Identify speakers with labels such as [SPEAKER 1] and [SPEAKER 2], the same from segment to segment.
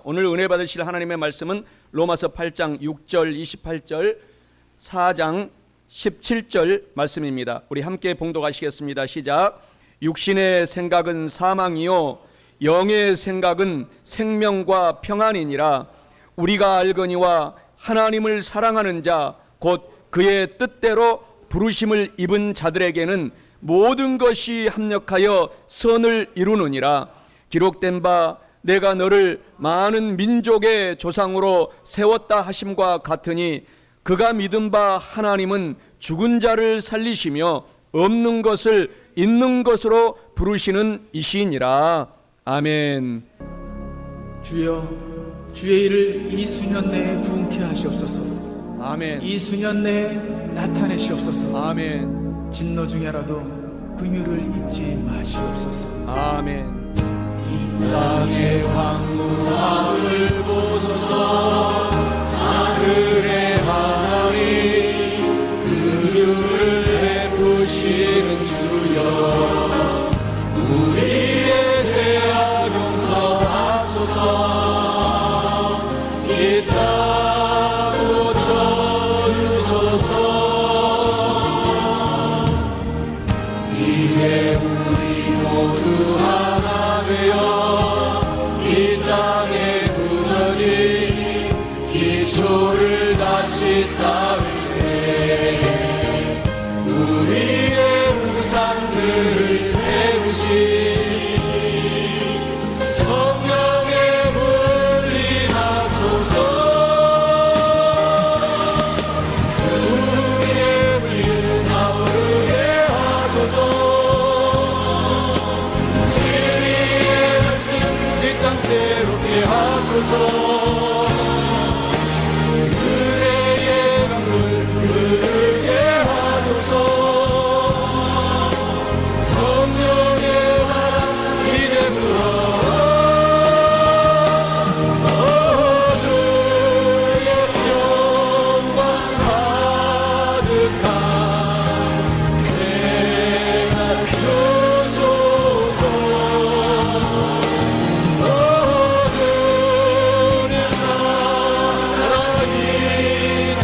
[SPEAKER 1] 오늘 은혜 받으실 하나님의 말씀은 로마서 8장 6절 28절 4장 17절 말씀입니다. 우리 함께 봉독하시겠습니다. 시작. 육신의 생각은 사망이요 영의 생각은 생명과 평안이니라. 우리가 알거니와 하나님을 사랑하는 자 곧 그의 뜻대로 부르심을 입은 자들에게는 모든 것이 합력하여 선을 이루느니라. 기록된 바 내가 너를 많은 민족의 조상으로 세웠다 하심과 같으니 그가 믿은 바 하나님은 죽은 자를 살리시며 없는 것을 있는 것으로 부르시는 이시니라. 아멘.
[SPEAKER 2] 주여, 주의 일을 이 수년 내에 부응케 하시옵소서.
[SPEAKER 1] 아멘.
[SPEAKER 2] 이 수년 내에 나타내시옵소서.
[SPEAKER 1] 아멘.
[SPEAKER 2] 진노 중에라도 긍휼을 잊지 마시옵소서.
[SPEAKER 1] 아멘.
[SPEAKER 3] 땅의 황무함을 보소서. 하늘의 하나님 긍휼을 베푸시는 주여, 우리의 죄악 용서하소서. 이 땅 고쳐주소서. 이제 우리 모두 하나 되어 이 땅에 무너진 기초를 다시 쌓을래. 우리의 우상들을 태우시 성령의 물림하소서. 우리의 물 타오르게 하소서. 진리의 말씀 이 땅 새롭게 하소서. 그대의 강물 흐르게 하소서. 성령의 바람 이제 불어. 주의 영광 가득한 생활 주소서. 주님 나라 이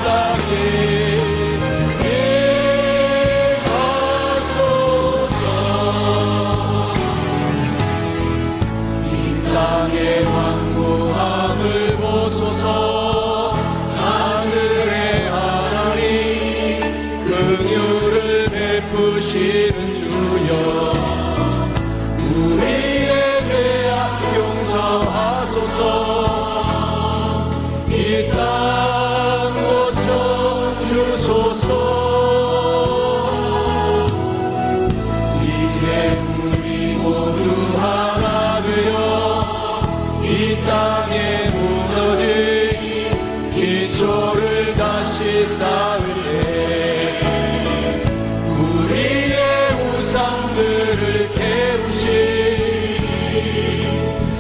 [SPEAKER 3] 땅에 임하소서. 이 땅의 황무함을 보소서. 하늘의 하나님 긍휼을 베푸시는 주여, 우리의 죄악 용서하소서. 이 땅 고쳐주소서. 이제 우리 모두 하나 되어 이 땅에 무너진 기초를 다시 쌓을래. 우리의 우상들을 깨우시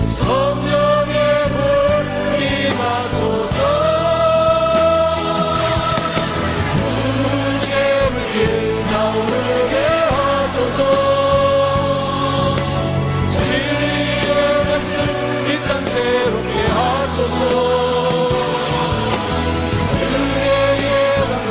[SPEAKER 3] 성령의 불 임하소서. 우리의 물길 타오르게 하소서. 진리의 말씀 이 땅 새롭게 하소서. 은혜의 강물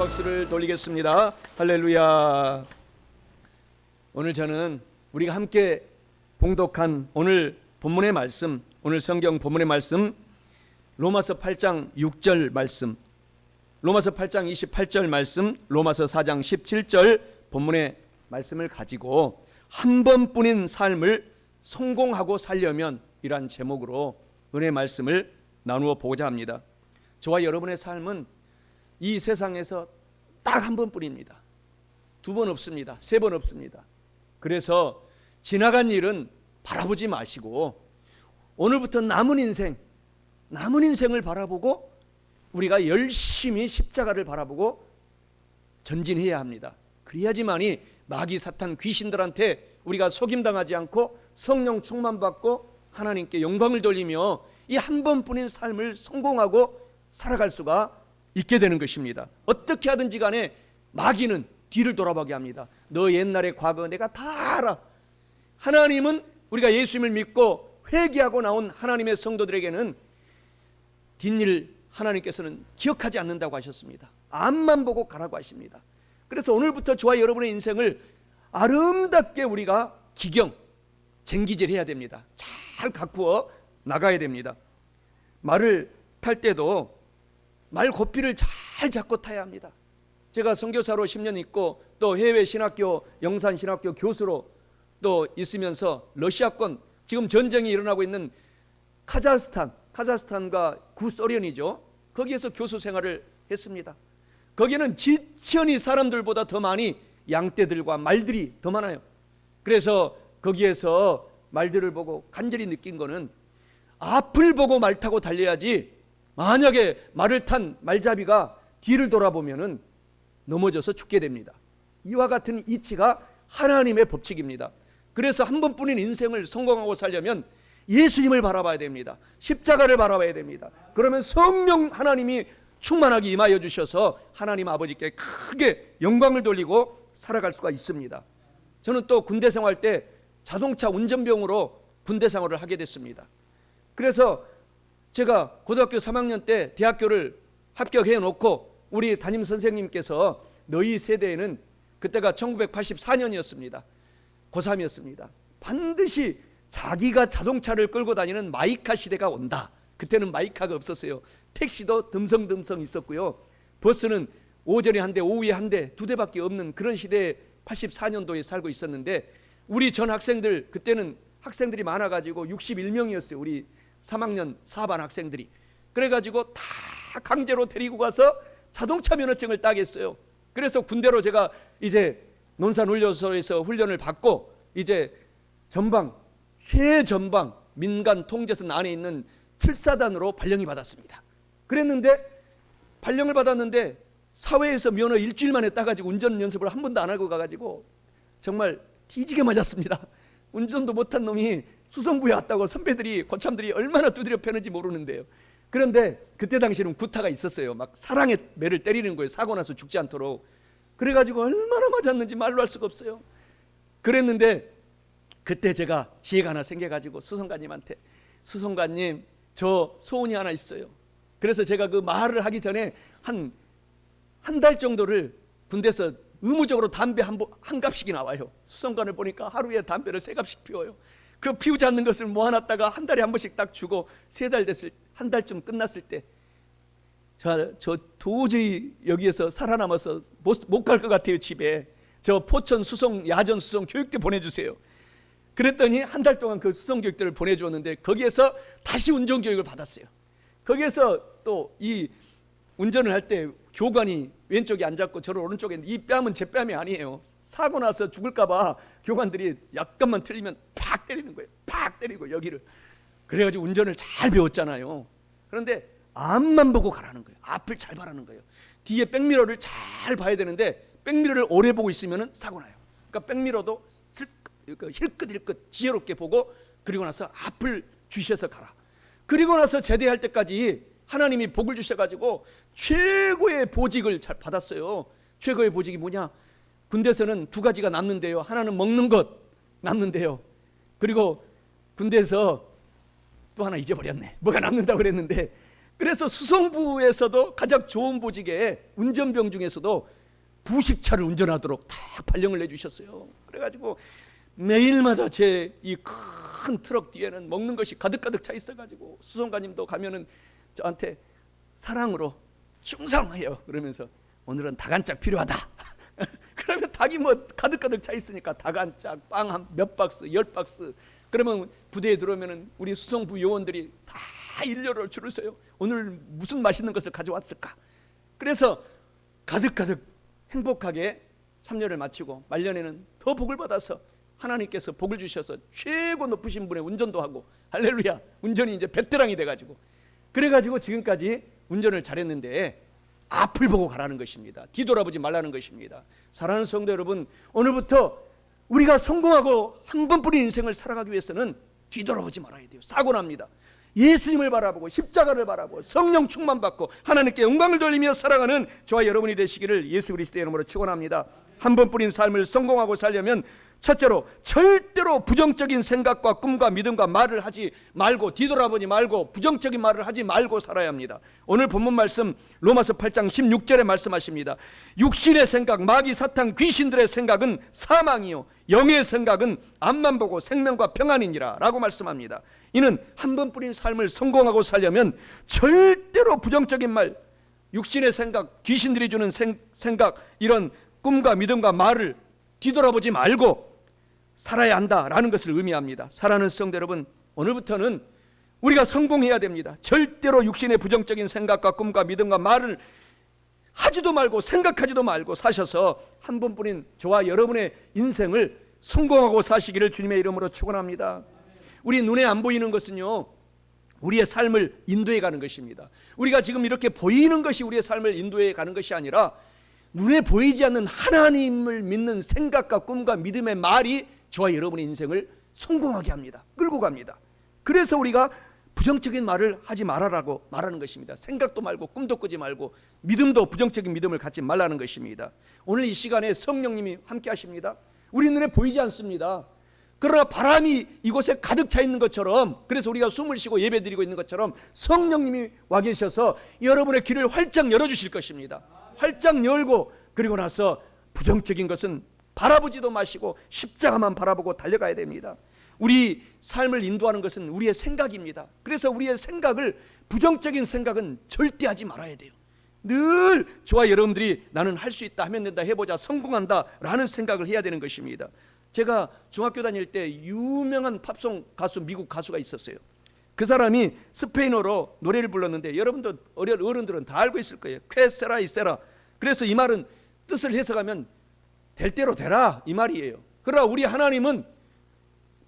[SPEAKER 1] 박수를 돌리겠습니다. 할렐루야. 오늘 저는 우리가 함께 봉독한 오늘 본문의 말씀, 오늘 성경 본문의 말씀, 로마서 8장 6절 말씀, 로마서 8장 28절 말씀, 로마서 4장 17절 본문의 말씀을 가지고 한 번뿐인 삶을 성공하고 살려면 이란 제목으로 은혜의 말씀을 나누어 보고자 합니다. 저와 여러분의 삶은 이 세상에서 딱 한 번뿐입니다. 2번 없습니다. 3번 없습니다. 그래서 지나간 일은 바라보지 마시고 오늘부터 남은 인생을 바라보고 우리가 열심히 십자가를 바라보고 전진해야 합니다. 그래야지만이 마귀 사탄 귀신들한테 우리가 속임당하지 않고 성령 충만받고 하나님께 영광을 돌리며 이 한 번뿐인 삶을 성공하고 살아갈 수가 있게 되는 것입니다. 어떻게 하든지 간에 마귀는 뒤를 돌아보게 합니다. 너 옛날의 과거 내가 다 알아. 하나님은 우리가 예수님을 믿고 회개하고 나온 하나님의 성도들에게는 뒷일 하나님께서는 기억하지 않는다고 하셨습니다. 앞만 보고 가라고 하십니다. 그래서 오늘부터 저와 여러분의 인생을 아름답게 우리가 쟁기질해야 됩니다. 잘 가꾸어 나가야 됩니다. 말을 탈 때도 말 고삐를 잘 잡고 타야 합니다. 제가 선교사로 10년 있고 또 해외 신학교 영산 신학교 교수로 또 있으면서 러시아권 지금 전쟁이 일어나고 있는 카자흐스탄과 구소련이죠. 거기에서 교수 생활을 했습니다. 거기는 지천이 사람들보다 더 많이 양떼들과 말들이 더 많아요. 그래서 거기에서 말들을 보고 간절히 느낀 거는 앞을 보고 말 타고 달려야지 만약에 말을 탄 말잡이가 뒤를 돌아보면은 넘어져서 죽게 됩니다. 이와 같은 이치가 하나님의 법칙입니다. 그래서 한 번뿐인 인생을 성공하고 살려면 예수님을 바라봐야 됩니다. 십자가를 바라봐야 됩니다. 그러면 성령 하나님이 충만하게 임하여 주셔서 하나님 아버지께 크게 영광을 돌리고 살아갈 수가 있습니다. 저는 또 군대 생활 때 자동차 운전병으로 군대 생활을 하게 됐습니다. 그래서 제가 고등학교 3학년 때 대학교를 합격해 놓고 우리 담임 선생님께서 너희 세대에는 그때가 1984년이었습니다. 고3이었습니다. 반드시 자기가 자동차를 끌고 다니는 마이카 시대가 온다. 그때는 마이카가 없었어요. 택시도 듬성듬성 있었고요. 버스는 오전에 한 대, 오후에 한 대, 2대밖에 없는 그런 시대에 84년도에 살고 있었는데 우리 전 학생들 그때는 학생들이 많아가지고 61명이었어요. 우리 3학년 4반 학생들이. 그래가지고 다 강제로 데리고 가서 자동차 면허증을 따겠어요. 그래서 군대로 제가 이제 논산훈련소에서 훈련을 받고 이제 최전방 민간 통제선 안에 있는 7사단으로 발령이 받았습니다. 그랬는데 발령을 받았는데 사회에서 면허 일주일 만에 따가지고 운전 연습을 한 번도 안 하고 가가지고 정말 뒤지게 맞았습니다. 운전도 못한 놈이 수송부에 왔다고 선배들이 고참들이 얼마나 두드려 패는지 모르는데요. 그런데 그때 당시에는 구타가 있었어요. 막 사랑의 매를 때리는 거예요. 사고 나서 죽지 않도록. 그래가지고 얼마나 맞았는지 말로 할 수가 없어요. 그랬는데 그때 제가 지혜가 하나 생겨가지고 수송관님한테 수송관님 저 소원이 하나 있어요. 그래서 제가 그 말을 하기 전에 한 달 정도를 군대에서 의무적으로 담배 한 갑씩이 나와요. 수송관을 보니까 하루에 담배를 3갑씩 피워요. 그 피우지 않는 것을 모아놨다가 한 달에 한 번씩 딱 주고 3달 됐을 한 달쯤 끝났을 때 저 도저히 여기에서 살아남아서 못 갈 것 같아요. 집에 저 포천 수송 야전 수송 교육대 보내주세요. 그랬더니 한 달 동안 그 수송 교육대를 보내주었는데 거기에서 다시 운전 교육을 받았어요. 거기에서 또 이 운전을 할 때 교관이 왼쪽에 앉았고 저를 오른쪽에 있는데 이 뺨은 제 뺨이 아니에요. 사고 나서 죽을까 봐 교관들이 약간만 틀리면 팍 때리는 거예요. 팍 때리고 여기를. 그래가지고 운전을 잘 배웠잖아요. 그런데 앞만 보고 가라는 거예요. 앞을 잘 봐라는 거예요. 뒤에 백미러를 잘 봐야 되는데 백미러를 오래 보고 있으면 사고 나요. 그러니까 백미러도 힐끗힐끗 지혜롭게 보고 그리고 나서 앞을 주셔서 가라. 그리고 나서 제대할 때까지 하나님이 복을 주셔가지고 최고의 보직을 잘 받았어요. 최고의 보직이 뭐냐? 군대에서는 2가지가 남는데요. 하나는 먹는 것 남는데요. 그리고 군대에서 또 하나 잊어버렸네. 뭐가 남는다고 그랬는데 그래서 수송부에서도 가장 좋은 보직에 운전병 중에서도 부식차를 운전하도록 다 발령을 내주셨어요. 그래가지고 매일마다 제 이 큰 트럭 뒤에는 먹는 것이 가득가득 차 있어가지고 수송가님도 가면은 저한테 사랑으로 충성해요 그러면서 오늘은 닭 한 짝 필요하다. 그러면 닭이 뭐 가득가득 차 있으니까 닭 한 짝, 빵 한 몇 박스, 10박스. 그러면 부대에 들어오면은 우리 수송부 요원들이 다 일렬로 줄을 서요. 오늘 무슨 맛있는 것을 가져왔을까? 그래서 가득가득 행복하게 3년을 마치고 말년에는 더 복을 받아서 하나님께서 복을 주셔서 최고 높으신 분의 운전도 하고 할렐루야, 운전이 이제 베테랑이 돼가지고 그래가지고 지금까지 운전을 잘했는데 앞을 보고 가라는 것입니다. 뒤돌아보지 말라는 것입니다. 사랑하는 성도 여러분, 오늘부터 우리가 성공하고 한 번뿐인 인생을 살아가기 위해서는 뒤돌아보지 말아야 돼요. 사고 납니다. 예수님을 바라보고 십자가를 바라보고 성령 충만받고 하나님께 영광을 돌리며 살아가는 저와 여러분이 되시기를 예수 그리스도의 이름으로 축원합니다. 한 번뿐인 삶을 성공하고 살려면 첫째로 절대로 부정적인 생각과 꿈과 믿음과 말을 하지 말고 뒤돌아보지 말고 부정적인 말을 하지 말고 살아야 합니다. 오늘 본문 말씀 로마서 8장 16절에 말씀하십니다. 육신의 생각, 마귀, 사탄, 귀신들의 생각은 사망이요 영의 생각은 앞만 보고 생명과 평안이니라 라고 말씀합니다. 이는 한 번뿐인 삶을 성공하고 살려면 절대로 부정적인 말, 육신의 생각, 귀신들이 주는 생각, 이런 꿈과 믿음과 말을 뒤돌아보지 말고 살아야 한다라는 것을 의미합니다. 사랑하는 성도 여러분, 오늘부터는 우리가 성공해야 됩니다. 절대로 육신의 부정적인 생각과 꿈과 믿음과 말을 하지도 말고 생각하지도 말고 사셔서 한 번뿐인 저와 여러분의 인생을 성공하고 사시기를 주님의 이름으로 축원합니다. 우리 눈에 안 보이는 것은요, 우리의 삶을 인도해 가는 것입니다. 우리가 지금 이렇게 보이는 것이 우리의 삶을 인도해 가는 것이 아니라 눈에 보이지 않는 하나님을 믿는 생각과 꿈과 믿음의 말이 저와 여러분의 인생을 성공하게 합니다. 끌고 갑니다. 그래서 우리가 부정적인 말을 하지 말아라고 말하는 것입니다. 생각도 말고 꿈도 꾸지 말고 믿음도 부정적인 믿음을 갖지 말라는 것입니다. 오늘 이 시간에 성령님이 함께 하십니다. 우리 눈에 보이지 않습니다. 그러나 바람이 이곳에 가득 차 있는 것처럼, 그래서 우리가 숨을 쉬고 예배드리고 있는 것처럼 성령님이 와 계셔서 여러분의 길을 활짝 열어주실 것입니다. 활짝 열고 그리고 나서 부정적인 것은 바라보지도 마시고 십자가만 바라보고 달려가야 됩니다. 우리 삶을 인도하는 것은 우리의 생각입니다. 그래서 우리의 생각을, 부정적인 생각은 절대 하지 말아야 돼요. 늘 저와 여러분들이 나는 할 수 있다, 하면 된다, 해보자, 성공한다 라는 생각을 해야 되는 것입니다. 제가 중학교 다닐 때 유명한 팝송 가수, 미국 가수가 있었어요. 그 사람이 스페인어로 노래를 불렀는데 여러분도 어른들은 다 알고 있을 거예요. 쾌세라 이세라. 그래서 이 말은 뜻을 해석하면 될 대로 되라 이 말이에요. 그러나 우리 하나님은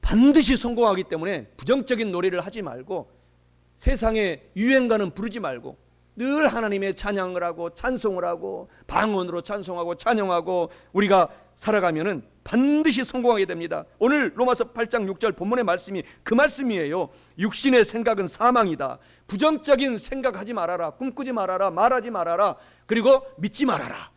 [SPEAKER 1] 반드시 성공하기 때문에 부정적인 노래를 하지 말고 세상의 유행가는 부르지 말고 늘 하나님의 찬양을 하고 찬송을 하고 방언으로 찬송하고 찬양하고 우리가 살아가면은 반드시 성공하게 됩니다. 오늘 로마서 8장 6절 본문의 말씀이 그 말씀이에요. 육신의 생각은 사망이다. 부정적인 생각하지 말아라. 꿈꾸지 말아라. 말하지 말아라. 그리고 믿지 말아라.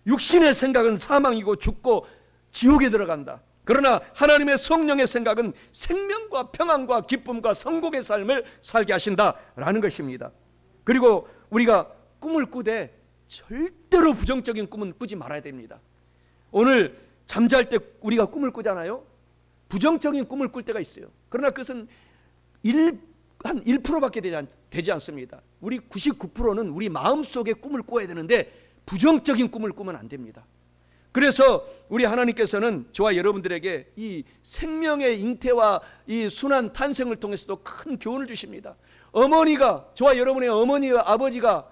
[SPEAKER 1] 육신의 생각은 사망이고 죽고 지옥에 들어간다. 그러나 하나님의 성령의 생각은 생명과 평안과 기쁨과 성공의 삶을 살게 하신다라는 것입니다. 그리고 우리가 꿈을 꾸되 절대로 부정적인 꿈은 꾸지 말아야 됩니다. 오늘 잠잘 때 우리가 꿈을 꾸잖아요. 부정적인 꿈을 꿀 때가 있어요. 그러나 그것은 한 1%밖에 되지 않습니다. 우리 99%는 우리 마음속에 꿈을 꿔야 되는데 부정적인 꿈을 꾸면 안 됩니다. 그래서 우리 하나님께서는 저와 여러분들에게 이 생명의 잉태와 이 순환 탄생을 통해서도 큰 교훈을 주십니다. 어머니가, 저와 여러분의 어머니와 아버지가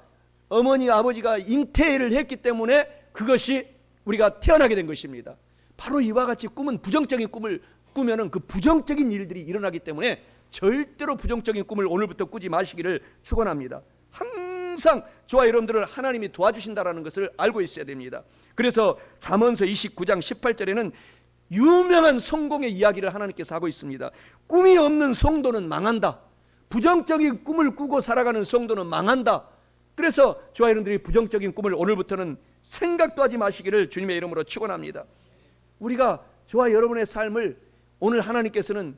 [SPEAKER 1] 잉태를 했기 때문에 그것이 우리가 태어나게 된 것입니다. 바로 이와 같이 꿈은 부정적인 꿈을 꾸면은 그 부정적인 일들이 일어나기 때문에 절대로 부정적인 꿈을 오늘부터 꾸지 마시기를 축원합니다. 항상 저와 여러분들을 하나님이 도와주신다라는 것을 알고 있어야 됩니다. 그래서 잠언서 29장 18절에는 유명한 성공의 이야기를 하나님께서 하고 있습니다. 꿈이 없는 성도는 망한다. 부정적인 꿈을 꾸고 살아가는 성도는 망한다. 그래서 저와 여러분들이 부정적인 꿈을 오늘부터는 생각도 하지 마시기를 주님의 이름으로 축원합니다. 우리가 저와 여러분의 삶을 오늘 하나님께서는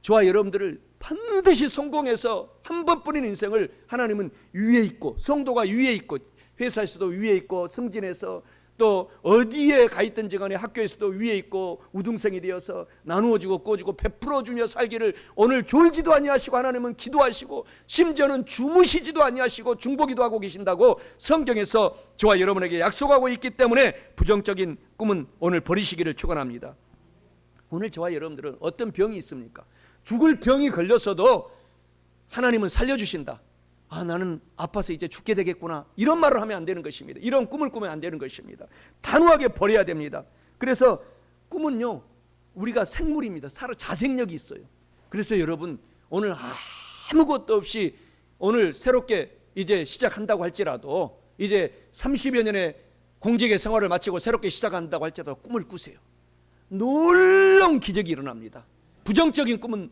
[SPEAKER 1] 저와 여러분들을 반드시 성공해서 한 번뿐인 인생을 하나님은 위에 있고, 성도가 위에 있고, 회사에서도 위에 있고, 승진해서 또 어디에 가 있든지 간에 학교에서도 위에 있고 우등생이 되어서 나누어주고 꿔주고 베풀어주며 살기를 오늘 졸지도 아니하시고, 하나님은 기도하시고 심지어는 주무시지도 아니하시고 중보기도 하고 계신다고 성경에서 저와 여러분에게 약속하고 있기 때문에 부정적인 꿈은 오늘 버리시기를 축원합니다. 오늘 저와 여러분들은 어떤 병이 있습니까? 죽을 병이 걸렸어도 하나님은 살려주신다. 아, 나는 아파서 이제 죽게 되겠구나, 이런 말을 하면 안 되는 것입니다. 이런 꿈을 꾸면 안 되는 것입니다. 단호하게 버려야 됩니다. 그래서 꿈은요, 우리가 생물입니다. 살아 자생력이 있어요. 그래서 여러분, 오늘 아무것도 없이 오늘 새롭게 이제 시작한다고 할지라도, 이제 30여 년의 공직의 생활을 마치고 새롭게 시작한다고 할지라도 꿈을 꾸세요. 놀라운 기적이 일어납니다. 부정적인 꿈은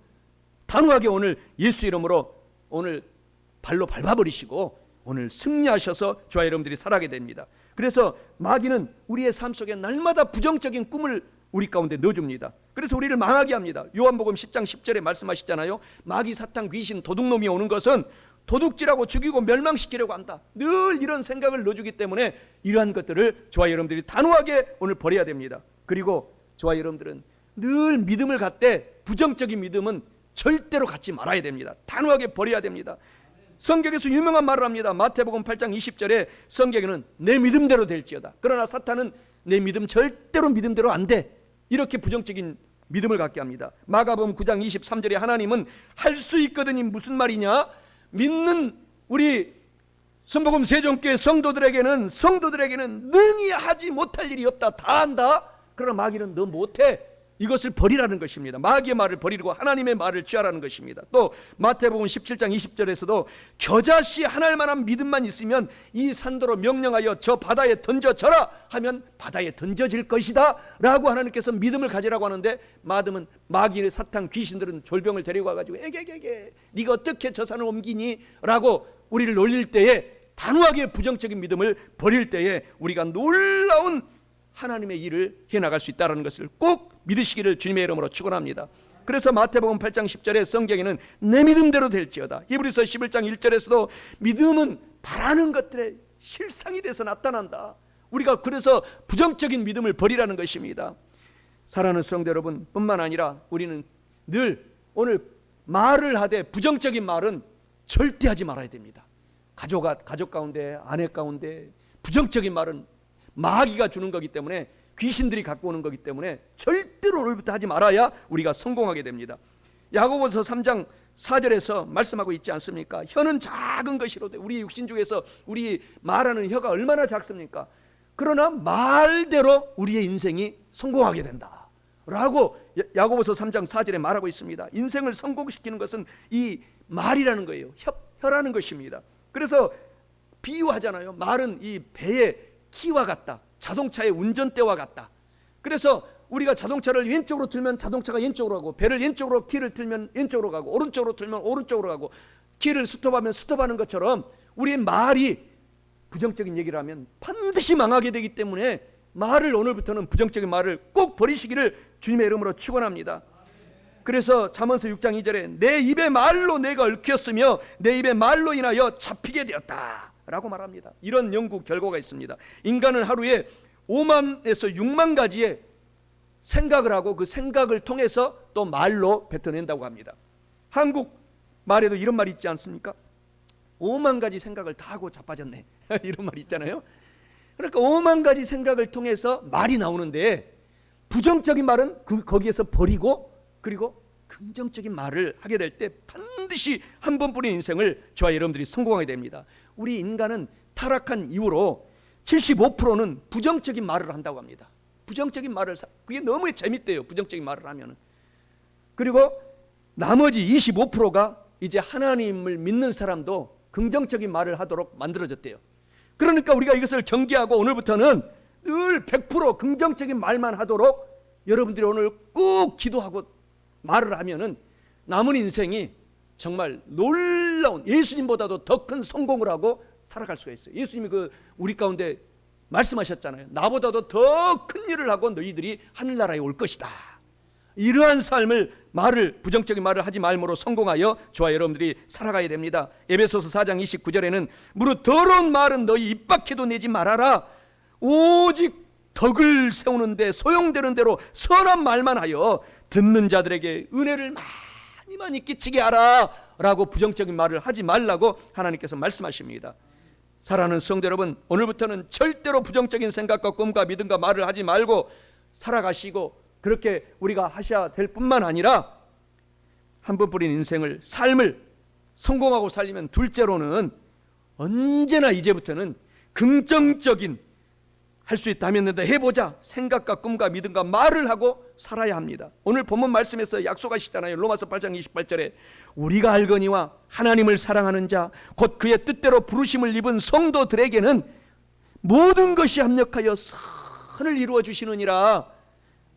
[SPEAKER 1] 단호하게 오늘 예수 이름으로 오늘 발로 밟아버리시고 오늘 승리하셔서 저와 여러분들이 살아가게 됩니다. 그래서 마귀는 우리의 삶 속에 날마다 부정적인 꿈을 우리 가운데 넣어줍니다. 그래서 우리를 망하게 합니다. 요한복음 10장 10절에 말씀하시잖아요. 마귀, 사탄, 귀신, 도둑놈이 오는 것은 도둑질하고 죽이고 멸망시키려고 한다. 늘 이런 생각을 넣어주기 때문에 이러한 것들을 저와 여러분들이 단호하게 오늘 버려야 됩니다. 그리고 저와 여러분들은 늘 믿음을 갖되 부정적인 믿음은 절대로 갖지 말아야 됩니다. 단호하게 버려야 됩니다. 성경에서 유명한 말을 합니다. 마태복음 8장 20절에 성경에는 내 믿음대로 될지어다. 그러나 사탄은 내 믿음 절대로 믿음대로 안 돼, 이렇게 부정적인 믿음을 갖게 합니다. 마가복음 9장 23절에 하나님은 할 수 있거든이 무슨 말이냐? 믿는 우리 선복음 세종교회 성도들에게는 능히 하지 못할 일이 없다. 다 한다. 그러나 마귀는 너 못해, 이것을 버리라는 것입니다. 마귀의 말을 버리고 하나님의 말을 취하라는 것입니다. 또 마태복음 17장 20절에서도 겨자씨 하나일 만한 믿음만 있으면 이 산도로 명령하여 저 바다에 던져져라 하면 바다에 던져질 것이다 라고 하나님께서 믿음을 가지라고 하는데, 마귀, 사탄, 귀신들은 졸병을 데리고 와가지고 에게게게 네가 어떻게 저 산을 옮기니? 라고 우리를 놀릴 때에, 단호하게 부정적인 믿음을 버릴 때에 우리가 놀라운 하나님의 일을 해나갈 수 있다는 것을 꼭 믿으시기를 주님의 이름으로 축원합니다. 그래서 마태복음 8장 10절에 성경에는 내 믿음대로 될지어다. 히브리서 11장 1절에서도 믿음은 바라는 것들의 실상이 돼서 나타난다. 우리가 그래서 부정적인 믿음을 버리라는 것입니다. 사랑하는 성도 여러분, 뿐만 아니라 우리는 늘 오늘 말을 하되 부정적인 말은 절대 하지 말아야 됩니다. 가족 가운데, 아내 가운데 부정적인 말은 마귀가 주는 거기 때문에, 귀신들이 갖고 오는 거기 때문에 절대로 오늘부터 하지 말아야 우리가 성공하게 됩니다. 야고보서 3장 4절에서 말씀하고 있지 않습니까? 혀는 작은 것이로되, 우리 육신 중에서 우리 말하는 혀가 얼마나 작습니까? 그러나 말대로 우리의 인생이 성공하게 된다 라고 야고보서 3장 4절에 말하고 있습니다. 인생을 성공시키는 것은 이 말이라는 거예요. 혀라는 것입니다. 그래서 비유하잖아요. 말은 이 배의 키와 같다. 자동차의 운전대와 같다. 그래서 우리가 자동차를 왼쪽으로 틀면 자동차가 왼쪽으로 가고, 배를 왼쪽으로 키를 틀면 왼쪽으로 가고, 오른쪽으로 틀면 오른쪽으로 가고, 키를 스톱하면 스톱하는 것처럼 우리의 말이 부정적인 얘기를 하면 반드시 망하게 되기 때문에 말을, 오늘부터는 부정적인 말을 꼭 버리시기를 주님의 이름으로 축원합니다. 그래서 잠언서 6장 2절에 내 입의 말로 내가 얽혔으며 내 입의 말로 인하여 잡히게 되었다 라고 말합니다. 이런 연구 결과가 있습니다. 인간은 하루에 5만에서 6만 가지의 생각을 하고 그 생각을 통해서 또 말로 뱉어낸다고 합니다. 한국 말에도 이런 말이 있지 않습니까? 5만 가지 생각을 다 하고 자빠졌네 이런 말이 있잖아요. 그러니까 5만 가지 생각을 통해서 말이 나오는데, 부정적인 말은 거기에서 버리고, 그리고 긍정적인 말을 하게 될 때 반드시 한 번뿐인 인생을 저와 여러분들이 성공하게 됩니다. 우리 인간은 타락한 이후로 75%는 부정적인 말을 한다고 합니다. 부정적인 말을, 그게 너무 재밌대요. 부정적인 말을 하면은. 그리고 나머지 25%가 이제 하나님을 믿는 사람도 긍정적인 말을 하도록 만들어졌대요. 그러니까 우리가 이것을 경계하고 오늘부터는 늘 100% 긍정적인 말만 하도록 여러분들이 오늘 꼭 기도하고 말을 하면은 남은 인생이 정말 놀라운, 예수님보다도 더 큰 성공을 하고 살아갈 수가 있어요. 예수님이 우리 가운데 말씀하셨잖아요. 나보다도 더 큰 일을 하고 너희들이 하늘나라에 올 것이다. 이러한 삶을 부정적인 말을 하지 말므로 성공하여 저와 여러분들이 살아가야 됩니다. 에베소서 4장 29절에는 무릇 더러운 말은 너희 입 밖에도 내지 말아라. 오직 덕을 세우는데 소용되는 대로 선한 말만 하여 듣는 자들에게 은혜를 많이 끼치게 하라 라고 부정적인 말을 하지 말라고 하나님께서 말씀하십니다. 사랑하는 성도 여러분, 오늘부터는 절대로 부정적인 생각과 꿈과 믿음과 말을 하지 말고 살아가시고, 그렇게 우리가 하셔야 될 뿐만 아니라 한 번뿐인 인생을, 삶을 성공하고 살리면 둘째로는 언제나 이제부터는 긍정적인, 할 수 있다 하면 된다, 해보자 생각과 꿈과 믿음과 말을 하고 살아야 합니다. 오늘 본문 말씀에서 약속하시잖아요. 로마서 8장 28절에 우리가 알거니와 하나님을 사랑하는 자 곧 그의 뜻대로 부르심을 입은 성도들에게는 모든 것이 합력하여 선을 이루어 주시느니라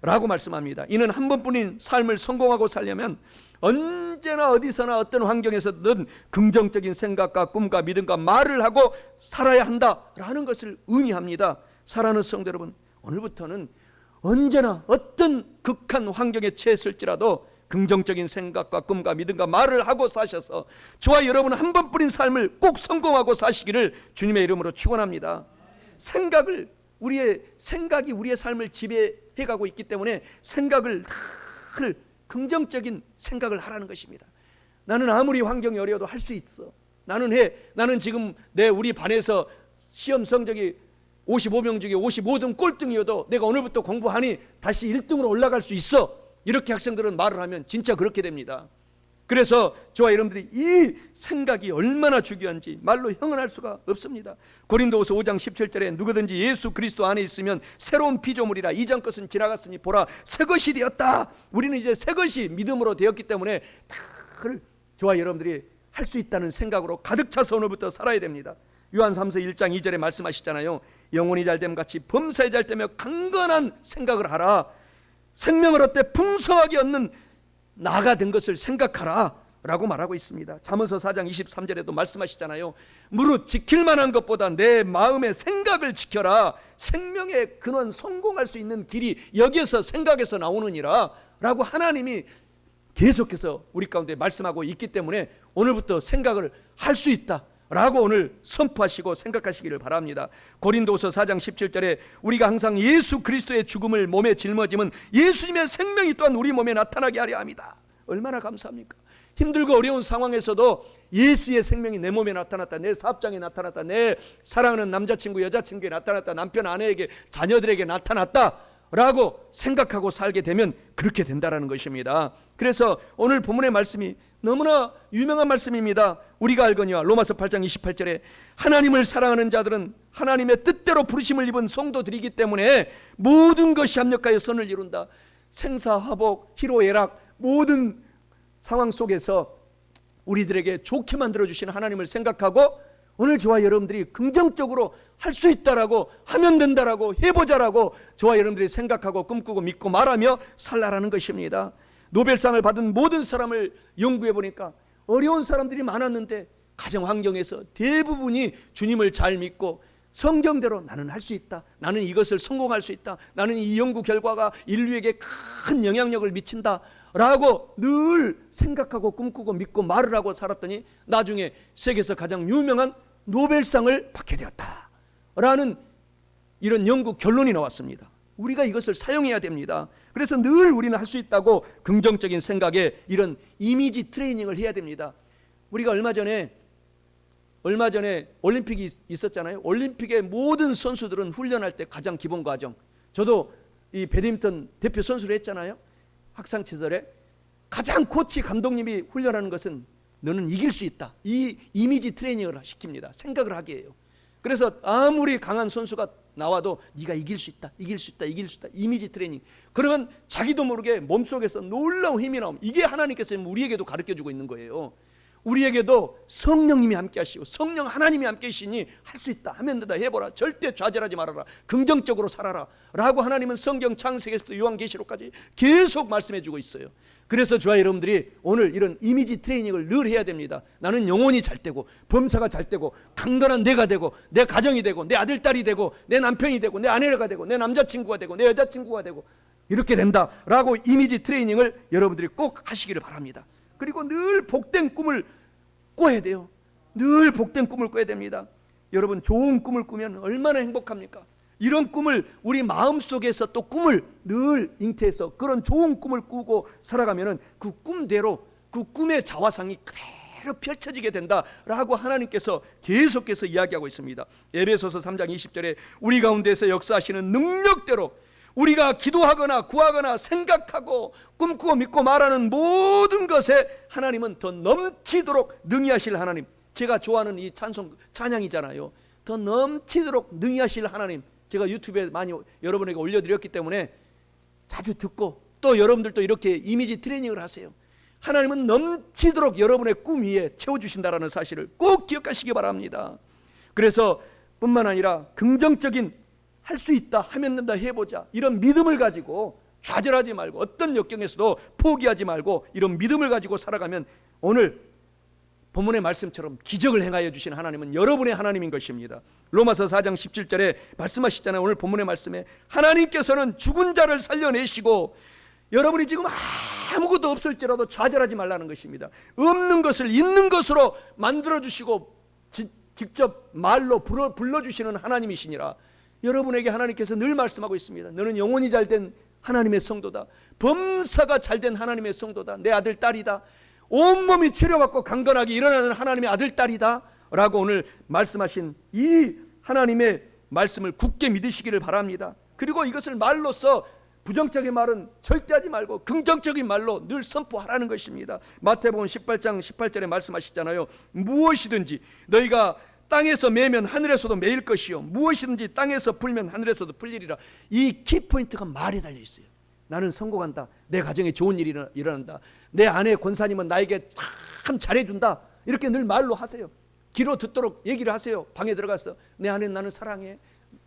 [SPEAKER 1] 라고 말씀합니다. 이는 한 번뿐인 삶을 성공하고 살려면 언제나 어디서나 어떤 환경에서든 긍정적인 생각과 꿈과 믿음과 말을 하고 살아야 한다라는 것을 의미합니다. 사랑하는 성도 여러분, 오늘부터는 언제나 어떤 극한 환경에 처했을지라도 긍정적인 생각과 꿈과 믿음과 말을 하고 사셔서 저와 여러분 한 번뿐인 삶을 꼭 성공하고 사시기를 주님의 이름으로 축원합니다. 우리의 생각이 우리의 삶을 지배해가고 있기 때문에 생각을 늘 긍정적인 생각을 하라는 것입니다. 나는 아무리 환경이 어려워도 할 수 있어. 나는 지금 우리 반에서 시험 성적이 55명 중에 55등 꼴등이어도 내가 오늘부터 공부하니 다시 1등으로 올라갈 수 있어. 이렇게 학생들은 말을 하면 진짜 그렇게 됩니다. 그래서 저와 여러분들이 이 생각이 얼마나 중요한지 말로 형언할 수가 없습니다. 고린도후서 5장 17절에 누구든지 예수 그리스도 안에 있으면 새로운 피조물이라 이전 것은 지나갔으니 보라 새 것이 되었다. 우리는 이제 새 것이 믿음으로 되었기 때문에 다 저와 여러분들이 할 수 있다는 생각으로 가득 차서 오늘부터 살아야 됩니다. 요한삼서 1장 2절에 말씀하시잖아요. 영혼이 잘됨 같이 범사에 잘되며 강건한 생각을 하라. 생명을 얻되 풍성하게 얻는 나가 된 것을 생각하라 라고 말하고 있습니다. 잠언서 4장 23절에도 말씀하시잖아요. 무릇 지킬 만한 것보다 내 마음의 생각을 지켜라. 생명의 근원, 성공할 수 있는 길이 여기에서 생각에서 나오느니라 라고 하나님이 계속해서 우리 가운데 말씀하고 있기 때문에 오늘부터 생각을 할 수 있다 라고 오늘 선포하시고 생각하시기를 바랍니다. 고린도서 4장 17절에 우리가 항상 예수 그리스도의 죽음을 몸에 짊어짐은 예수님의 생명이 또한 우리 몸에 나타나게 하려 합니다. 얼마나 감사합니까? 힘들고 어려운 상황에서도 예수의 생명이 내 몸에 나타났다, 내 사업장에 나타났다, 내 사랑하는 남자친구 여자친구에 나타났다, 남편 아내에게 자녀들에게 나타났다 라고 생각하고 살게 되면 그렇게 된다라는 것입니다. 그래서 오늘 본문의 말씀이 너무나 유명한 말씀입니다. 우리가 알거니와 로마서 8장 28절에 하나님을 사랑하는 자들은 하나님의 뜻대로 부르심을 입은 성도들이기 때문에 모든 것이 합력하여 선을 이룬다. 생사화복, 희로애락 모든 상황 속에서 우리들에게 좋게 만들어주시는 하나님을 생각하고 오늘 저와 여러분들이 긍정적으로 할 수 있다라고, 하면 된다라고, 해보자라고 저와 여러분들이 생각하고 꿈꾸고 믿고 말하며 살라라는 것입니다. 노벨상을 받은 모든 사람을 연구해 보니까 어려운 사람들이 많았는데 가정 환경에서 대부분이 주님을 잘 믿고 성경대로 나는 할 수 있다, 나는 이것을 성공할 수 있다, 나는 이 연구 결과가 인류에게 큰 영향력을 미친다 라고 늘 생각하고 꿈꾸고 믿고 말을 하고 살았더니 나중에 세계에서 가장 유명한 노벨상을 받게 되었다 라는 이런 연구 결론이 나왔습니다. 우리가 이것을 사용해야 됩니다. 그래서 늘 우리는 할 수 있다고 긍정적인 생각에 이런 이미지 트레이닝을 해야 됩니다. 우리가 얼마 전에 올림픽이 있었잖아요. 올림픽의 모든 선수들은 훈련할 때 가장 기본 과정, 저도 이 배드민턴 대표 선수를 했잖아요. 학창 시절에 가장 코치 감독님이 훈련하는 것은 너는 이길 수 있다, 이 이미지 트레이닝을 시킵니다. 생각을 하게 해요. 그래서 아무리 강한 선수가 나와도 네가 이길 수 있다, 이길 수 있다, 이길 수 있다, 이미지 트레이닝. 그러면 자기도 모르게 몸속에서 놀라운 힘이 나옵니다. 이게 하나님께서 우리에게도 가르쳐주고 있는 거예요. 우리에게도 성령님이 함께 하시고 성령 하나님이 함께 하시니 할 수 있다, 하면 된다, 해보라, 절대 좌절하지 말아라, 긍정적으로 살아라 라고 하나님은 성경 창세기에서부터 요한계시록까지 계속 말씀해 주고 있어요. 그래서 저와 여러분들이 오늘 이런 이미지 트레이닝을 늘 해야 됩니다. 나는 영혼이 잘 되고 범사가 잘 되고 강건한 내가 되고 내 가정이 되고 내 아들 딸이 되고 내 남편이 되고 내 아내가 되고 내 남자친구가 되고 내 여자친구가 되고 이렇게 된다라고 이미지 트레이닝을 여러분들이 꼭 하시기를 바랍니다. 그리고 늘 복된 꿈을 꿔야 돼요. 늘 복된 꿈을 꿔야 됩니다. 여러분, 좋은 꿈을 꾸면 얼마나 행복합니까? 이런 꿈을 우리 마음속에서 또 꿈을 늘 잉태해서 그런 좋은 꿈을 꾸고 살아가면은 그 꿈대로 그 꿈의 자화상이 그대로 펼쳐지게 된다라고 하나님께서 계속해서 이야기하고 있습니다. 에베소서 3장 20절에 우리 가운데서 역사하시는 능력대로 우리가 기도하거나 구하거나 생각하고 꿈꾸고 믿고 말하는 모든 것에 하나님은 더 넘치도록 능히 하실 하나님. 제가 좋아하는 이 찬양이잖아요. 더 넘치도록 능히 하실 하나님. 제가 유튜브에 많이 여러분에게 올려드렸기 때문에 자주 듣고 또 여러분들도 이렇게 이미지 트레이닝을 하세요. 하나님은 넘치도록 여러분의 꿈 위에 채워주신다는 사실을 꼭 기억하시기 바랍니다. 그래서 뿐만 아니라 긍정적인 할 수 있다, 하면 된다, 해보자, 이런 믿음을 가지고 좌절하지 말고 어떤 역경에서도 포기하지 말고 이런 믿음을 가지고 살아가면 오늘 본문의 말씀처럼 기적을 행하여 주신 하나님은 여러분의 하나님인 것입니다. 로마서 4장 17절에 말씀하시잖아요. 오늘 본문의 말씀에 하나님께서는 죽은 자를 살려내시고, 여러분이 지금 아무것도 없을지라도 좌절하지 말라는 것입니다. 없는 것을 있는 것으로 만들어주시고 직접 말로 불러주시는 하나님이시니라. 여러분에게 하나님께서 늘 말씀하고 있습니다. 너는 영혼이 잘된 하나님의 성도다. 범사가 잘된 하나님의 성도다. 내 아들 딸이다. 온몸이 치료받고 강건하게 일어나는 하나님의 아들 딸이다 라고 오늘 말씀하신 이 하나님의 말씀을 굳게 믿으시기를 바랍니다. 그리고 이것을 말로써 부정적인 말은 절대 하지 말고 긍정적인 말로 늘 선포하라는 것입니다. 마태복음 18장 18절에 말씀하시잖아요. 무엇이든지 너희가 땅에서 매면 하늘에서도 매일 것이요 무엇이든지 땅에서 풀면 하늘에서도 풀리리라. 이 키포인트가 말에 달려 있어요. 나는 성공한다. 내 가정에 좋은 일이 일어난다. 내 아내 권사님은 나에게 참 잘해준다. 이렇게 늘 말로 하세요. 귀로 듣도록 얘기를 하세요. 방에 들어가서 내 아내 나는 사랑해.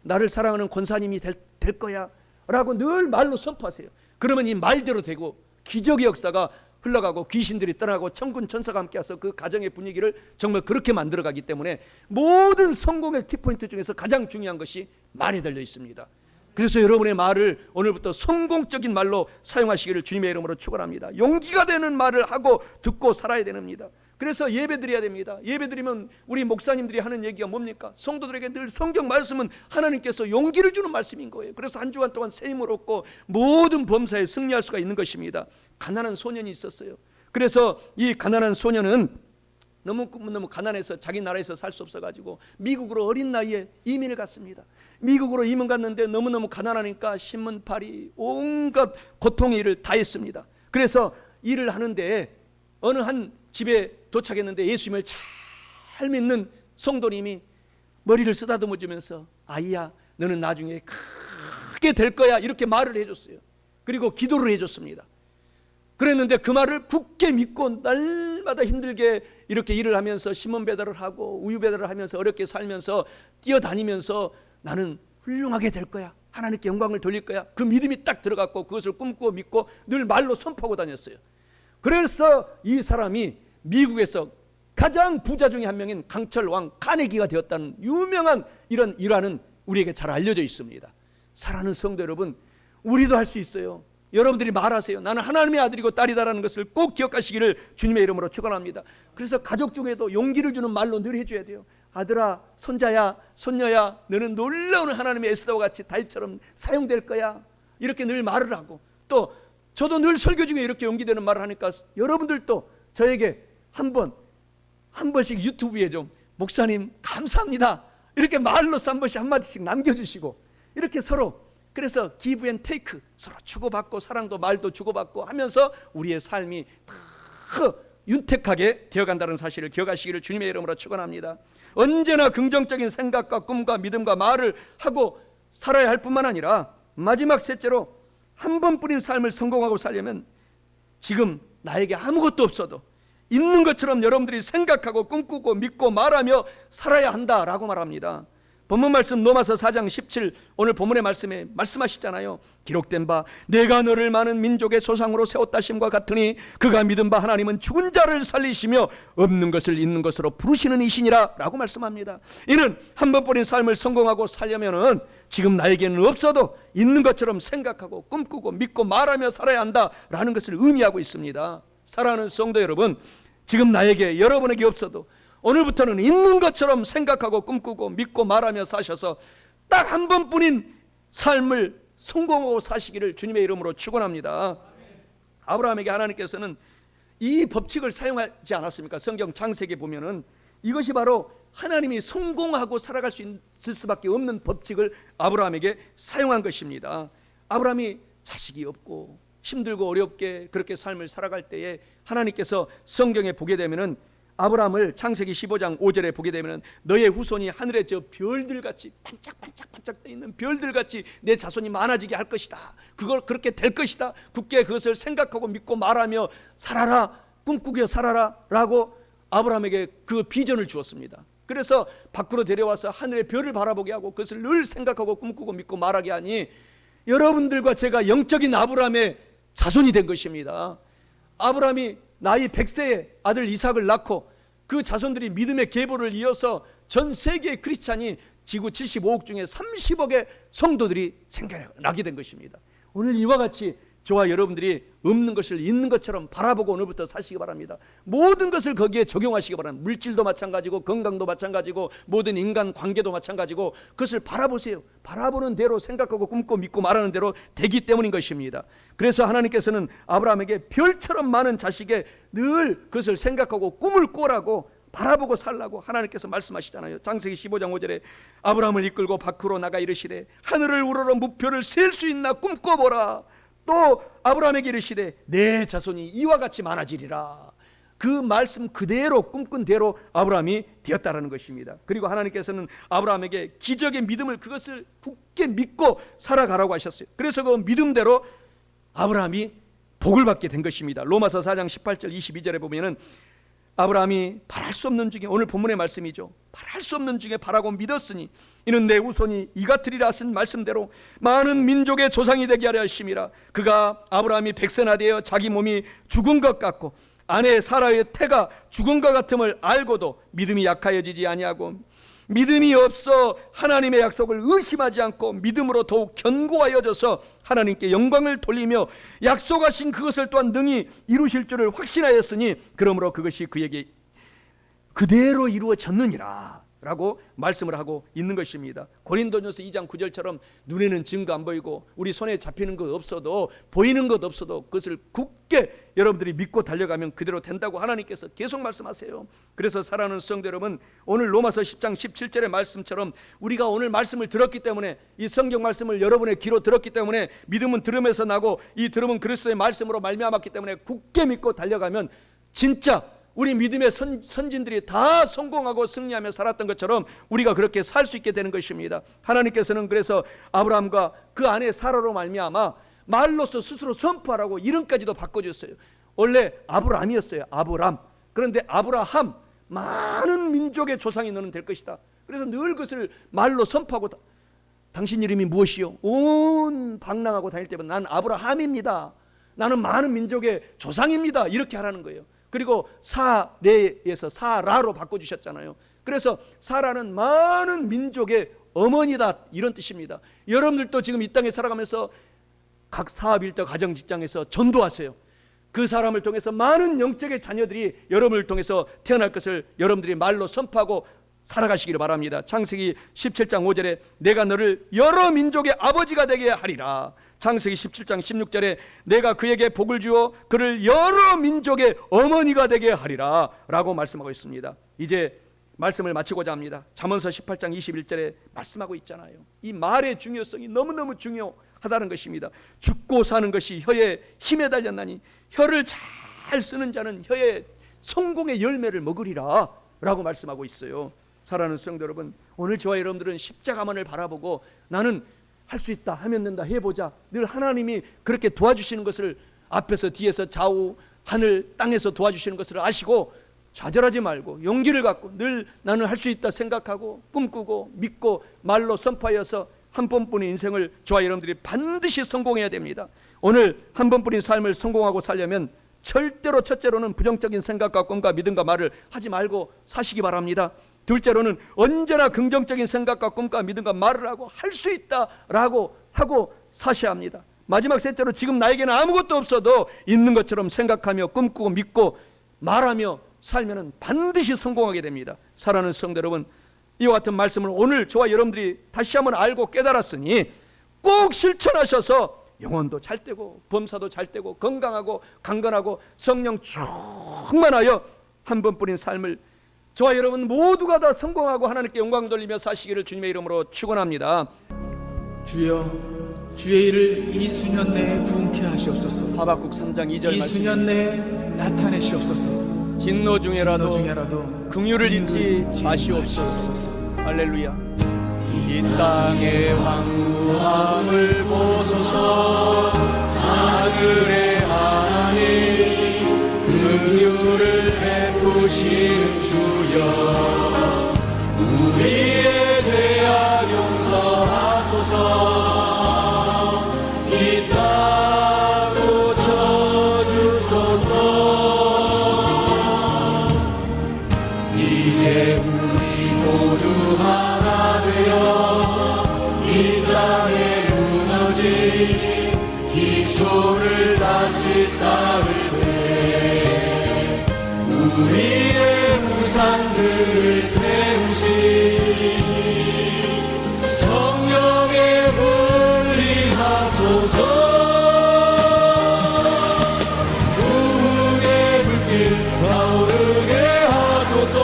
[SPEAKER 1] 나를 사랑하는 권사님이 될 거야 라고 늘 말로 선포하세요. 그러면 이 말대로 되고 기적의 역사가 흘러가고 귀신들이 떠나고 천군 천사가 함께 와서 그 가정의 분위기를 정말 그렇게 만들어가기 때문에 모든 성공의 키포인트 중에서 가장 중요한 것이 말에 달려 있습니다. 그래서 여러분의 말을 오늘부터 성공적인 말로 사용하시기를 주님의 이름으로 축원합니다. 용기가 되는 말을 하고 듣고 살아야 됩니다. 그래서 예배 드려야 됩니다. 예배 드리면 우리 목사님들이 하는 얘기가 뭡니까? 성도들에게 늘 성경 말씀은 하나님께서 용기를 주는 말씀인 거예요. 그래서 한 주간 동안 새 힘을 얻고 모든 범사에 승리할 수가 있는 것입니다. 가난한 소년이 있었어요. 그래서 이 가난한 소년은 너무 가난해서 자기 나라에서 살 수 없어가지고 미국으로 어린 나이에 이민을 갔습니다. 미국으로 이민 갔는데 너무너무 가난하니까 신문팔이 온갖 고통의 일을 다 했습니다. 그래서 일을 하는데 어느 한 집에 도착했는데 예수님을 잘 믿는 성도님이 머리를 쓰다듬어 주면서 아이야 너는 나중에 크게 될 거야 이렇게 말을 해줬어요. 그리고 기도를 해줬습니다. 그랬는데 그 말을 굳게 믿고 날마다 힘들게 이렇게 일을 하면서 신문 배달을 하고 우유 배달을 하면서 어렵게 살면서 뛰어다니면서 나는 훌륭하게 될 거야. 하나님께 영광을 돌릴 거야. 그 믿음이 딱 들어갔고 그것을 꿈꾸고 믿고 늘 말로 선포하고 다녔어요. 그래서 이 사람이 미국에서 가장 부자 중에 한 명인 강철 왕 카네기가 되었다는 유명한 이런 일화는 우리에게 잘 알려져 있습니다. 사랑하는 성도 여러분, 우리도 할 수 있어요. 여러분들이 말하세요. 나는 하나님의 아들이고 딸이다라는 것을 꼭 기억하시기를 주님의 이름으로 축원합니다. 그래서 가족 중에도 용기를 주는 말로 늘 해줘야 돼요. 아들아, 손자야, 손녀야, 너는 놀라운 하나님의 에스더와 같이 다윗처럼 사용될 거야. 이렇게 늘 말을 하고, 또 저도 늘 설교 중에 이렇게 용기되는 말을 하니까 여러분들도 저에게 한 번씩 유튜브에 좀 목사님 감사합니다 이렇게 말로써 한 번씩 한마디씩 남겨주시고, 이렇게 서로 그래서 give and take, 서로 주고받고 사랑도 말도 주고받고 하면서 우리의 삶이 더 윤택하게 되어간다는 사실을 기억하시기를 주님의 이름으로 축원합니다. 언제나 긍정적인 생각과 꿈과 믿음과 말을 하고 살아야 할 뿐만 아니라 마지막 셋째로 한 번뿐인 삶을 성공하고 살려면 지금 나에게 아무것도 없어도 있는 것처럼 여러분들이 생각하고 꿈꾸고 믿고 말하며 살아야 한다라고 말합니다. 본문 말씀 로마서 4장 17 오늘 본문의 말씀에 말씀하시잖아요. 기록된 바 내가 너를 많은 민족의 조상으로 세웠다 심과 같으니 그가 믿은 바 하나님은 죽은 자를 살리시며 없는 것을 있는 것으로 부르시는 이시니라 라고 말씀합니다. 이는 한 번뿐인 삶을 성공하고 살려면은 지금 나에게는 없어도 있는 것처럼 생각하고 꿈꾸고 믿고 말하며 살아야 한다라는 것을 의미하고 있습니다. 사랑하는 성도 여러분, 지금 나에게 여러분에게 없어도 오늘부터는 있는 것처럼 생각하고 꿈꾸고 믿고 말하며 사셔서 딱 한 번뿐인 삶을 성공하고 사시기를 주님의 이름으로 축원합니다. 아브라함에게 하나님께서는 이 법칙을 사용하지 않았습니까? 성경 창세기에 보면은 이것이 바로 하나님이 성공하고 살아갈 수 있을 수밖에 없는 법칙을 아브라함에게 사용한 것입니다. 아브라함이 자식이 없고 힘들고 어렵게 그렇게 삶을 살아갈 때에 하나님께서 성경에 보게 되면은 아브라함을 창세기 15장 5절에 보게 되면 너의 후손이 하늘의 저 별들같이 반짝반짝반짝 떠 있는 별들같이 내 자손이 많아지게 할 것이다. 그걸 그렇게 될 것이다. 굳게 그것을 생각하고 믿고 말하며 살아라, 꿈꾸며 살아라 라고 아브라함에게 그 비전을 주었습니다. 그래서 밖으로 데려와서 하늘의 별을 바라보게 하고 그것을 늘 생각하고 꿈꾸고 믿고 말하게 하니 여러분들과 제가 영적인 아브라함의 자손이 된 것입니다. 아브라함이 나이 100세에 아들 이삭을 낳고 그 자손들이 믿음의 계보를 이어서 전 세계의 크리스찬이 지구 75억 중에 30억의 성도들이 생겨나게 된 것입니다. 오늘 이와 같이 저와 여러분들이 없는 것을 있는 것처럼 바라보고 오늘부터 사시기 바랍니다. 모든 것을 거기에 적용하시기 바랍니다. 물질도 마찬가지고 건강도 마찬가지고 모든 인간 관계도 마찬가지고 그것을 바라보세요. 바라보는 대로 생각하고 꿈고 믿고 말하는 대로 되기 때문인 것입니다. 그래서 하나님께서는 아브라함에게 별처럼 많은 자식에 늘 그것을 생각하고 꿈을 꿔라고 바라보고 살라고 하나님께서 말씀하시잖아요. 창세기 15장 5절에 아브라함을 이끌고 밖으로 나가 이르시되 하늘을 우러러 무표를 셀 수 있나 꿈꿔보라. 또 아브라함에게 이르시되 내 자손이 이와 같이 많아지리라. 그 말씀 그대로 꿈꾼 대로 아브라함이 되었다라는 것입니다. 그리고 하나님께서는 아브라함에게 기적의 믿음을 그것을 굳게 믿고 살아가라고 하셨어요. 그래서 그 믿음대로 아브라함이 복을 받게 된 것입니다. 로마서 4장 18절 22절에 보면은 아브라함이 바랄 수 없는 중에 오늘 본문의 말씀이죠. 바랄 수 없는 중에 바라고 믿었으니 이는 내 후손이 이 같으리라 하신 말씀대로 많은 민족의 조상이 되게 하려 하심이라. 그가 아브라함이 백세나 되어 자기 몸이 죽은 것 같고 아내 사라의 태가 죽은 것 같음을 알고도 믿음이 약하여지지 아니하고 믿음이 없어 하나님의 약속을 의심하지 않고 믿음으로 더욱 견고하여져서 하나님께 영광을 돌리며 약속하신 그것을 또한 능히 이루실 줄을 확신하였으니 그러므로 그것이 그에게 그대로 이루어졌느니라 라고 말씀을 하고 있는 것입니다. 고린도전서 2장 9절처럼 눈에는 증거 안 보이고 우리 손에 잡히는 것 없어도 보이는 것 없어도 그것을 굳게 여러분들이 믿고 달려가면 그대로 된다고 하나님께서 계속 말씀하세요. 그래서 사랑하는 성도 여러분, 오늘 로마서 10장 17절의 말씀처럼 우리가 오늘 말씀을 들었기 때문에 이 성경 말씀을 여러분의 귀로 들었기 때문에 믿음은 들음에서 나고 이 들음은 그리스도의 말씀으로 말미암았기 때문에 굳게 믿고 달려가면 진짜 우리 믿음의 선진들이 다 성공하고 승리하며 살았던 것처럼 우리가 그렇게 살 수 있게 되는 것입니다. 하나님께서는 그래서 아브라함과 그 아내 사라로 말미암아 말로서 스스로 선포하라고 이름까지도 바꿔줬어요. 원래 아브라함이었어요. 아브람. 그런데 아브라함, 많은 민족의 조상이 너는 될 것이다. 그래서 늘 그것을 말로 선포하고 당신 이름이 무엇이요? 온 방랑하고 다닐 때면 난 아브라함입니다. 나는 많은 민족의 조상입니다. 이렇게 하라는 거예요. 그리고 사레에서 사라로 바꿔주셨잖아요. 그래서 사라는 많은 민족의 어머니다 이런 뜻입니다. 여러분들도 지금 이 땅에 살아가면서 각 사업 일터 가정 직장에서 전도하세요. 그 사람을 통해서 많은 영적의 자녀들이 여러분을 통해서 태어날 것을 여러분들이 말로 선포하고 살아가시기를 바랍니다. 창세기 17장 5절에 내가 너를 여러 민족의 아버지가 되게 하리라. 창세기 17장 16절에 내가 그에게 복을 주어 그를 여러 민족의 어머니가 되게 하리라 라고 말씀하고 있습니다. 이제 말씀을 마치고자 합니다. 잠언서 18장 21절에 말씀하고 있잖아요. 이 말의 중요성이 너무너무 중요하다는 것입니다. 죽고 사는 것이 혀의 힘에 달렸나니 혀를 잘 쓰는 자는 혀의 성공의 열매를 먹으리라 라고 말씀하고 있어요. 사랑하는 성도 여러분, 오늘 저와 여러분들은 십자가만을 바라보고 나는 할 수 있다, 하면 된다, 해보자. 늘 하나님이 그렇게 도와주시는 것을 앞에서 뒤에서 좌우 하늘 땅에서 도와주시는 것을 아시고 좌절하지 말고 용기를 갖고 늘 나는 할 수 있다 생각하고 꿈꾸고 믿고 말로 선포하여서 한 번뿐인 인생을 저와 여러분들이 반드시 성공해야 됩니다. 오늘 한 번뿐인 삶을 성공하고 살려면 절대로 첫째로는 부정적인 생각과 꿈과 믿음과 말을 하지 말고 사시기 바랍니다. 둘째로는 언제나 긍정적인 생각과 꿈과 믿음과 말을 하고 할 수 있다라고 하고 사셔야 합니다. 마지막 셋째로 지금 나에게는 아무것도 없어도 있는 것처럼 생각하며 꿈꾸고 믿고 말하며 살면 반드시 성공하게 됩니다. 사랑하는 성도 여러분, 이와 같은 말씀을 오늘 저와 여러분들이 다시 한번 알고 깨달았으니 꼭 실천하셔서 영혼도 잘 되고 범사도 잘 되고 건강하고 강건하고 성령 충만하여 한 번뿐인 삶을 저와 여러분 모두가 다 성공하고 하나님께 영광 돌리며 사시기를 주님의 이름으로 축원합니다.
[SPEAKER 2] 주여, 주의 일을 이 수년 내에 부흥케 하시옵소서.
[SPEAKER 1] 하박국 3장 2절
[SPEAKER 2] 이
[SPEAKER 1] 말씀.
[SPEAKER 2] 수년 내에 나타내시옵소서.
[SPEAKER 1] 진노 중에라도
[SPEAKER 2] 중에라도
[SPEAKER 1] 긍휼을 잊지 마시옵소서. 할렐루야. 이 땅의
[SPEAKER 3] 왕무함을 보소서. 하늘의 하나님 긍휼을 베푸시는 주여, 우리의 죄악 용서하소서. 이 땅 고쳐주소서. 이제 우리 모두 하나 되어 이 땅에 무너진 기초를 다시 쌓을 때 우리의 우상들을 태우시 성령의 불임하소서. 부흥의 불길 타오르게 하소서.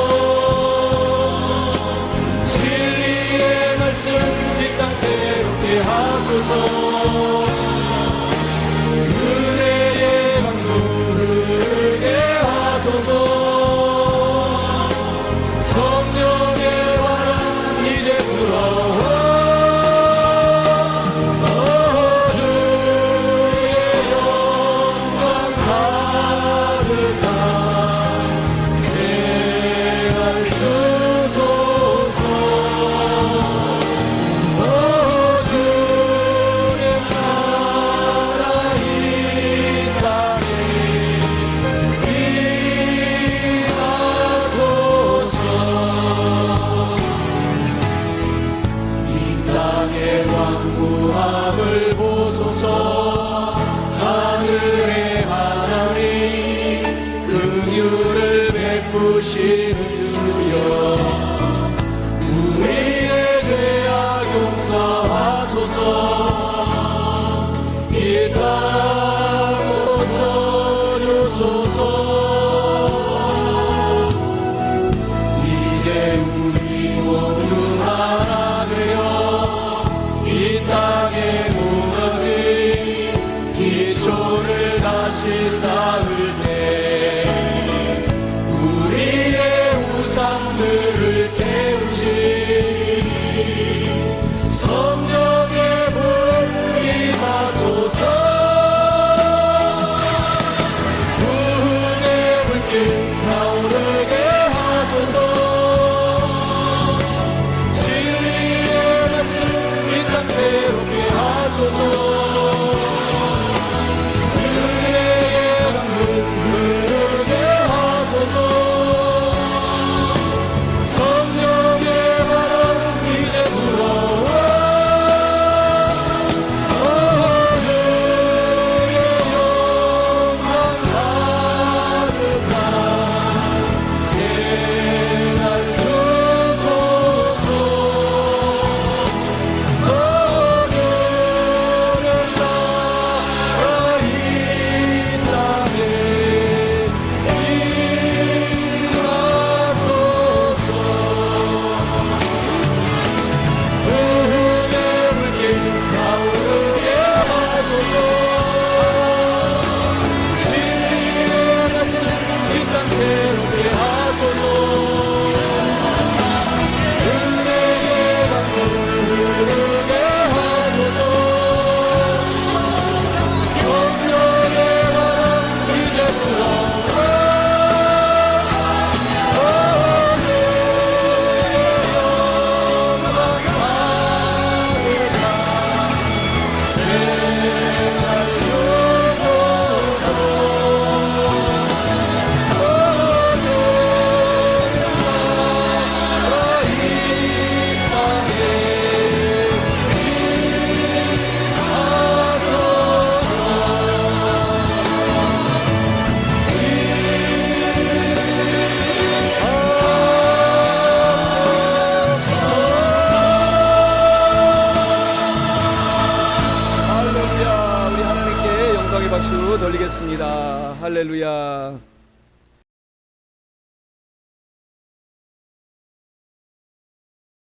[SPEAKER 3] 진리의 말씀 이 땅 새롭게 하소서. 은혜의 강 누르게 하소서. 성령의 바람 이제 불어와 주의 영광 가득한 생활 주소서. 주의 나라 이 땅에 임하소서. 이 땅의 왕구함을 보소서. 하늘의 하나님 긍휼을 베푸시는 주여, 우리의 죄악 용서하소서. 이 땅 고쳐주소서. 이제 우리 모두 하나 되어 이 땅에 무너진
[SPEAKER 1] 박수 돌리겠습니다. 할렐루야.